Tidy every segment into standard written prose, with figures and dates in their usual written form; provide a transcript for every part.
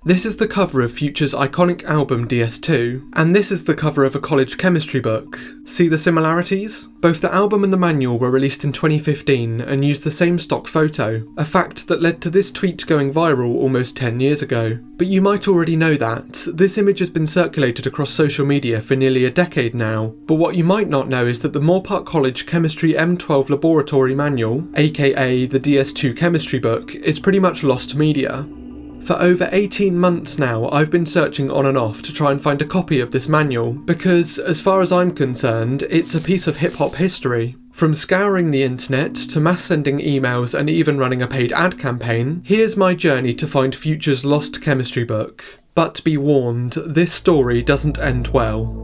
This is the cover of Future's iconic album DS2, and this is the cover of a college chemistry book. See the similarities? Both the album and the manual were released in 2015 and used the same stock photo, a fact that led to this tweet going viral almost 10 years ago. But you might already know that. This image has been circulated across social media for nearly a decade now, but what you might not know is that the Moore Park College Chemistry M12 Laboratory Manual, aka the DS2 chemistry book, is pretty much lost media. For over 18 months now, I've been searching on and off to try and find a copy of this manual, because, as far as I'm concerned, it's a piece of hip-hop history. From scouring the internet, to mass sending emails and even running a paid ad campaign, here's my journey to find Future's lost chemistry book. But be warned, this story doesn't end well.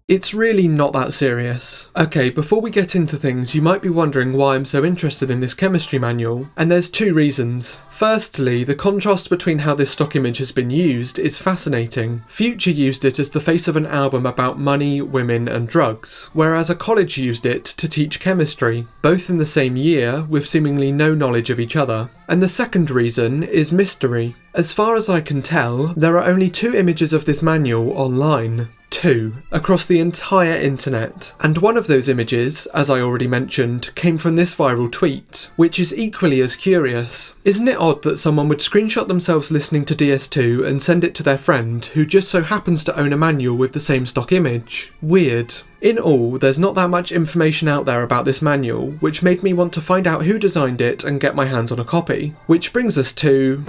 It's really not that serious. Okay, before we get into things, you might be wondering why I'm so interested in this chemistry manual, and there's two reasons. Firstly, the contrast between how this stock image has been used is fascinating. Future used it as the face of an album about money, women and drugs, whereas a college used it to teach chemistry, both in the same year with seemingly no knowledge of each other. And the second reason is mystery. As far as I can tell, there are only 2 images of this manual online. 2, across the entire internet. And one of those images, as I already mentioned, came from this viral tweet, which is equally as curious. Isn't it odd that someone would screenshot themselves listening to DS2 and send it to their friend, who just so happens to own a manual with the same stock image? Weird. In all, there's not that much information out there about this manual, which made me want to find out who designed it and get my hands on a copy. Which brings us to...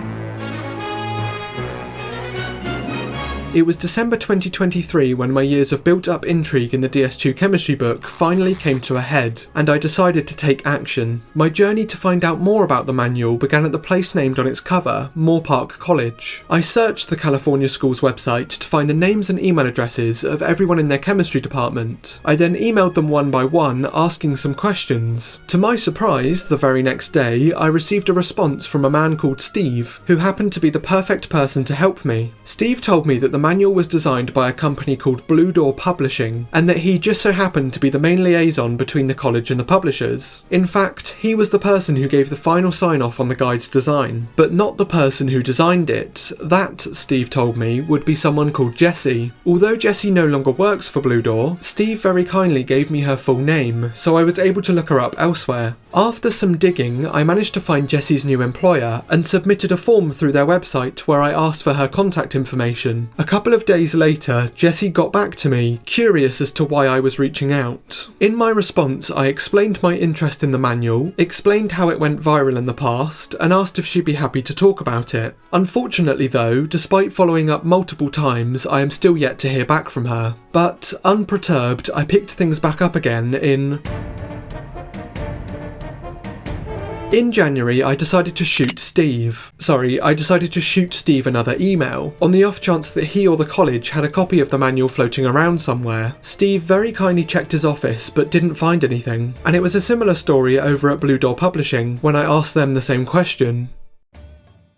It was December 2023 when my years of built-up intrigue in the DS2 chemistry book finally came to a head, and I decided to take action. My journey to find out more about the manual began at the place named on its cover, Moore Park College. I searched the California school's website to find the names and email addresses of everyone in their chemistry department. I then emailed them one by one, asking some questions. To my surprise, the very next day, I received a response from a man called Steve, who happened to be the perfect person to help me. Steve told me that the manual was designed by a company called Blue Door Publishing, and that he just so happened to be the main liaison between the college and the publishers. In fact, he was the person who gave the final sign-off on the guide's design, but not the person who designed it. That, Steve told me, would be someone called Jessie. Although Jessie no longer works for Blue Door, Steve very kindly gave me her full name, so I was able to look her up elsewhere. After some digging, I managed to find Jessie's new employer and submitted a form through their website where I asked for her contact information. A couple of days later, Jessie got back to me, curious as to why I was reaching out. In my response, I explained my interest in the manual, explained how it went viral in the past, and asked if she'd be happy to talk about it. Unfortunately though, despite following up multiple times, I am still yet to hear back from her. But, unperturbed, I picked things back up again In January, I decided to shoot Steve another email, on the off chance that he or the college had a copy of the manual floating around somewhere. Steve very kindly checked his office, but didn't find anything. And it was a similar story over at Blue Door Publishing, when I asked them the same question.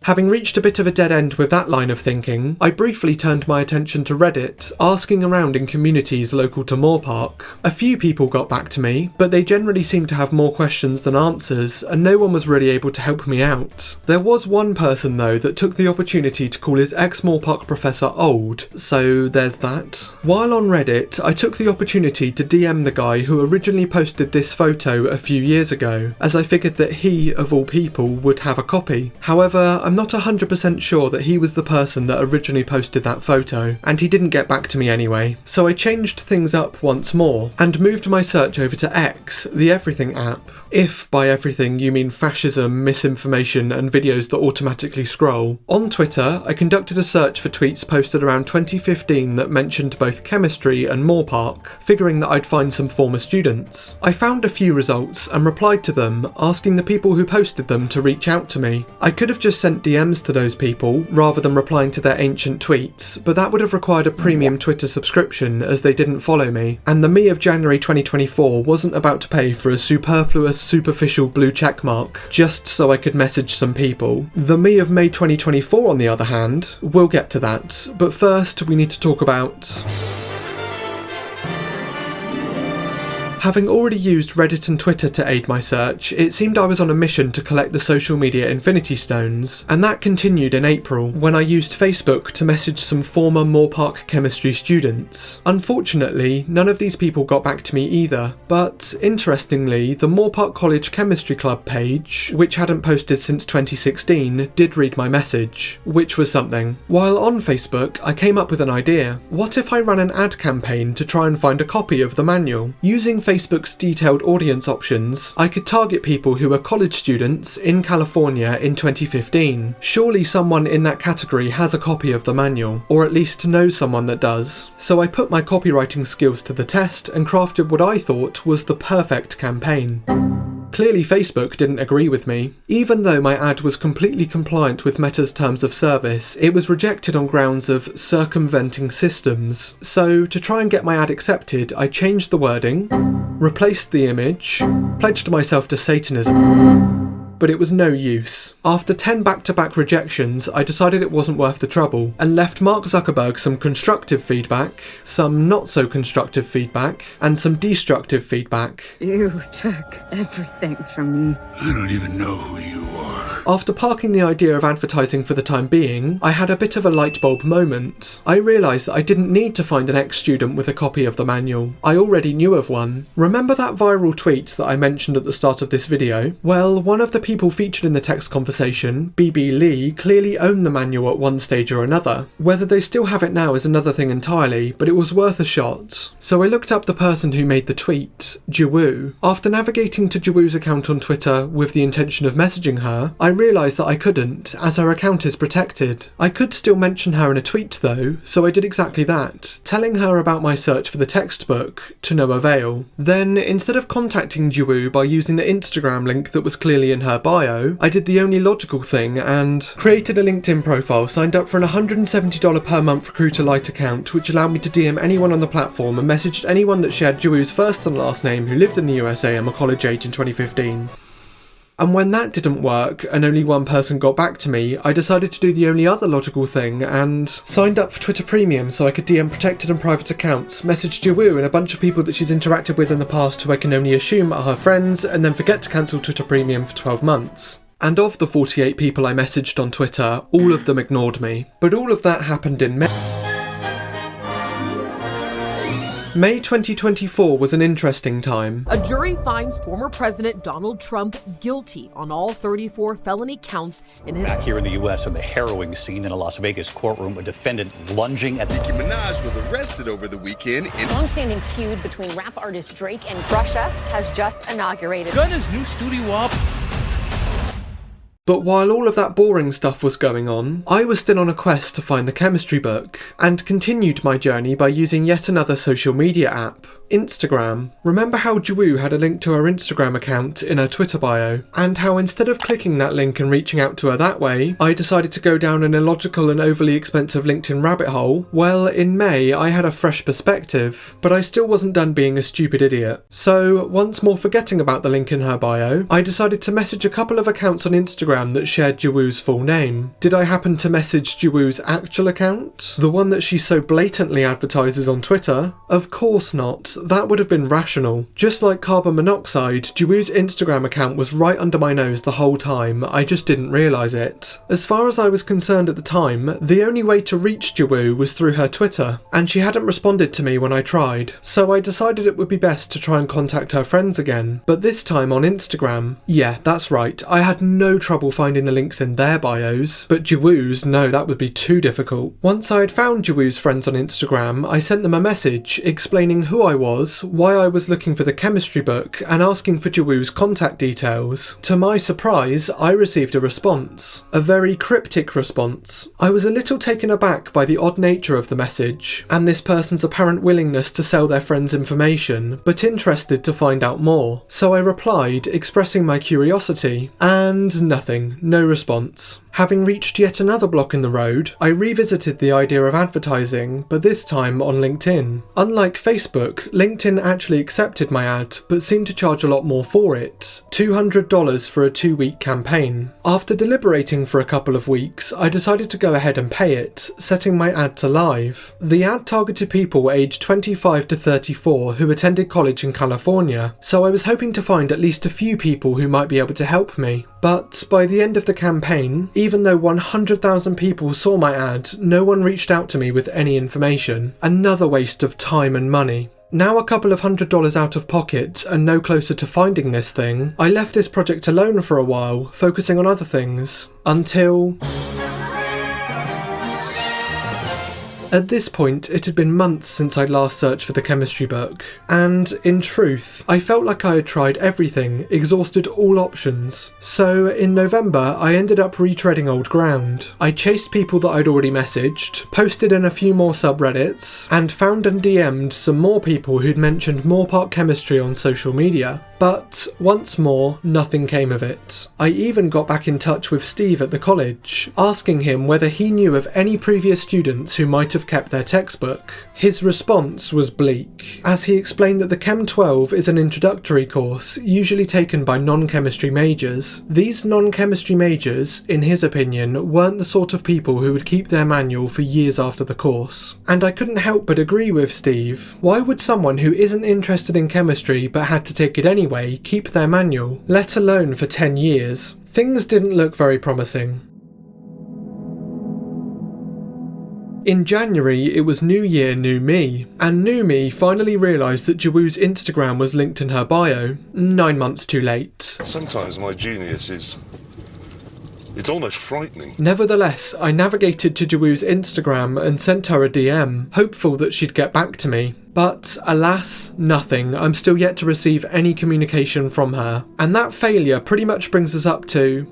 Having reached a bit of a dead end with that line of thinking, I briefly turned my attention to Reddit, asking around in communities local to Moore Park. A few people got back to me, but they generally seemed to have more questions than answers, and no one was really able to help me out. There was one person though that took the opportunity to call his ex-Moore Park professor old, so there's that. While on Reddit, I took the opportunity to DM the guy who originally posted this photo a few years ago, as I figured that he, of all people, would have a copy. However, I'm not 100% sure that he was the person that originally posted that photo, and he didn't get back to me anyway. So I changed things up once more, and moved my search over to X, the Everything app. If by everything you mean fascism, misinformation, and videos that automatically scroll. On Twitter, I conducted a search for tweets posted around 2015 that mentioned both chemistry and Moore Park, figuring that I'd find some former students. I found a few results and replied to them, asking the people who posted them to reach out to me. I could have just sent DMs to those people, rather than replying to their ancient tweets, but that would have required a premium Twitter subscription as they didn't follow me, and the me of January 2024 wasn't about to pay for a superfluous, superficial blue checkmark just so I could message some people. The me of May 2024, on the other hand, we'll get to that, but first we need to talk about... Having already used Reddit and Twitter to aid my search, it seemed I was on a mission to collect the social media Infinity Stones, and that continued in April, when I used Facebook to message some former Moorpark chemistry students. Unfortunately, none of these people got back to me either, but interestingly, the Moorpark College Chemistry Club page, which hadn't posted since 2016, did read my message, which was something. While on Facebook, I came up with an idea. What if I ran an ad campaign to try and find a copy of the manual? Using Facebook's detailed audience options, I could target people who were college students in California in 2015. Surely someone in that category has a copy of the manual, or at least knows someone that does. So I put my copywriting skills to the test and crafted what I thought was the perfect campaign. Clearly Facebook didn't agree with me. Even though my ad was completely compliant with Meta's terms of service, it was rejected on grounds of circumventing systems. So to try and get my ad accepted, I changed the wording, replaced the image, pledged myself to Satanism, but it was no use. After 10 back-to-back rejections, I decided it wasn't worth the trouble, and left Mark Zuckerberg some constructive feedback, some not so constructive feedback, and some destructive feedback. You took everything from me. I don't even know who you are. After parking the idea of advertising for the time being, I had a bit of a light bulb moment. I realised that I didn't need to find an ex-student with a copy of the manual. I already knew of one. Remember that viral tweet that I mentioned at the start of this video? Well, one of the people featured in the text conversation, BB Lee, clearly owned the manual at one stage or another. Whether they still have it now is another thing entirely, but it was worth a shot. So I looked up the person who made the tweet, Jiwoo. After navigating to Jiwoo's account on Twitter with the intention of messaging her, I realised that I couldn't, as her account is protected. I could still mention her in a tweet though, so I did exactly that, telling her about my search for the textbook, to no avail. Then, instead of contacting Jiwoo by using the Instagram link that was clearly in her bio, I did the only logical thing and created a LinkedIn profile, signed up for an $170 per month Recruiter Lite account, which allowed me to DM anyone on the platform and messaged anyone that shared Jiwoo's first and last name who lived in the USA and were college age in 2015. And when that didn't work and only one person got back to me, I decided to do the only other logical thing and signed up for Twitter Premium so I could DM protected and private accounts, message Jiwoo and a bunch of people that she's interacted with in the past who I can only assume are her friends, and then forget to cancel Twitter Premium for 12 months. And of the 48 people I messaged on Twitter, all of them ignored me. But all of that happened in May 2024 was an interesting time. A jury finds former President Donald Trump guilty on all 34 felony counts in his... Back here in the U.S. on the harrowing scene in a Las Vegas courtroom, a defendant lunging at... Nicki Minaj was arrested over the weekend in... Long-standing feud between rap artist Drake and... Russia has just inaugurated... Gunna's new studio up. But while all of that boring stuff was going on, I was still on a quest to find the chemistry book, and continued my journey by using yet another social media app, Instagram. Remember how Jiwoo had a link to her Instagram account in her Twitter bio, and how instead of clicking that link and reaching out to her that way, I decided to go down an illogical and overly expensive LinkedIn rabbit hole? Well, in May I had a fresh perspective, but I still wasn't done being a stupid idiot. So, once more forgetting about the link in her bio, I decided to message a couple of accounts on Instagram that shared Jiwoo's full name. Did I happen to message Jiwoo's actual account? The one that she so blatantly advertises on Twitter? Of course not. That would have been rational. Just like carbon monoxide, Jiwoo's Instagram account was right under my nose the whole time, I just didn't realise it. As far as I was concerned at the time, the only way to reach Jiwoo was through her Twitter, and she hadn't responded to me when I tried, so I decided it would be best to try and contact her friends again, but this time on Instagram. Yeah, that's right, I had no trouble finding the links in their bios, but Jiwoo's, no, that would be too difficult. Once I had found Jiwoo's friends on Instagram, I sent them a message explaining who I was, why I was looking for the chemistry book, and asking for Jiwoo's contact details. To my surprise, I received a response. A very cryptic response. I was a little taken aback by the odd nature of the message, and this person's apparent willingness to sell their friends' information, but interested to find out more. So I replied, expressing my curiosity, and nothing, no response. Having reached yet another block in the road, I revisited the idea of advertising, but this time on LinkedIn. Unlike Facebook, LinkedIn actually accepted my ad, but seemed to charge a lot more for it, $200 for a 2-week campaign. After deliberating for a couple of weeks, I decided to go ahead and pay it, setting my ad to live. The ad targeted people aged 25 to 34 who attended college in California, so I was hoping to find at least a few people who might be able to help me. But by the end of the campaign, even though 100,000 people saw my ad, no one reached out to me with any information. Another waste of time and money. Now a couple of $100 out of pocket and no closer to finding this thing, I left this project alone for a while, focusing on other things. Until... At this point, it had been months since I'd last searched for the chemistry book, and, in truth, I felt like I had tried everything, exhausted all options. So, in November, I ended up retreading old ground. I chased people that I'd already messaged, posted in a few more subreddits, and found and DM'd some more people who'd mentioned Moorpark chemistry on social media. But, once more, nothing came of it. I even got back in touch with Steve at the college, asking him whether he knew of any previous students who might have kept their textbook. His response was bleak, as he explained that the Chem 12 is an introductory course usually taken by non-chemistry majors. These non-chemistry majors, in his opinion, weren't the sort of people who would keep their manual for years after the course. And I couldn't help but agree with Steve. Why would someone who isn't interested in chemistry but had to take it anyway keep their manual, let alone for 10 years? Things didn't look very promising. In January, it was New Year, New Me, and New Me finally realised that Jawoo's Instagram was linked in her bio, 9 months too late. Sometimes my genius is... it's almost frightening. Nevertheless, I navigated to Jawoo's Instagram and sent her a DM, hopeful that she'd get back to me. But, alas, nothing. I'm still yet to receive any communication from her. And that failure pretty much brings us up to...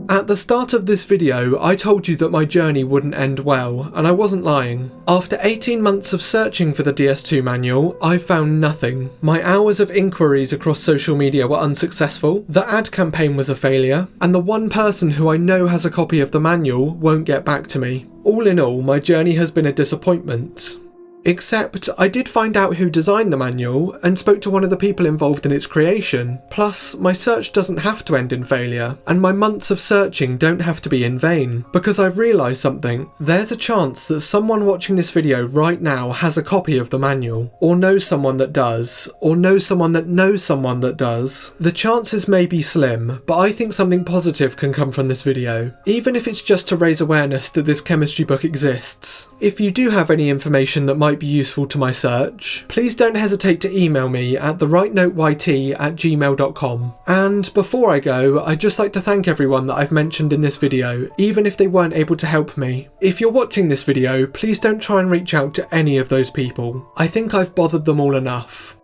At the start of this video, I told you that my journey wouldn't end well, and I wasn't lying. After 18 months of searching for the DS2 manual, I found nothing. My hours of inquiries across social media were unsuccessful, the ad campaign was a failure, and the one person who I know has a copy of the manual won't get back to me. All in all, my journey has been a disappointment. Except, I did find out who designed the manual, and spoke to one of the people involved in its creation. Plus, my search doesn't have to end in failure, and my months of searching don't have to be in vain. Because I've realised something. There's a chance that someone watching this video right now has a copy of the manual, or knows someone that does, or knows someone that knows someone that does. The chances may be slim, but I think something positive can come from this video. Even if it's just to raise awareness that this chemistry book exists. If you do have any information that might be useful to my search, please don't hesitate to email me at therightnoteyt@gmail.com. And before I go, I'd just like to thank everyone that I've mentioned in this video, even if they weren't able to help me. If you're watching this video, please don't try and reach out to any of those people. I think I've bothered them all enough.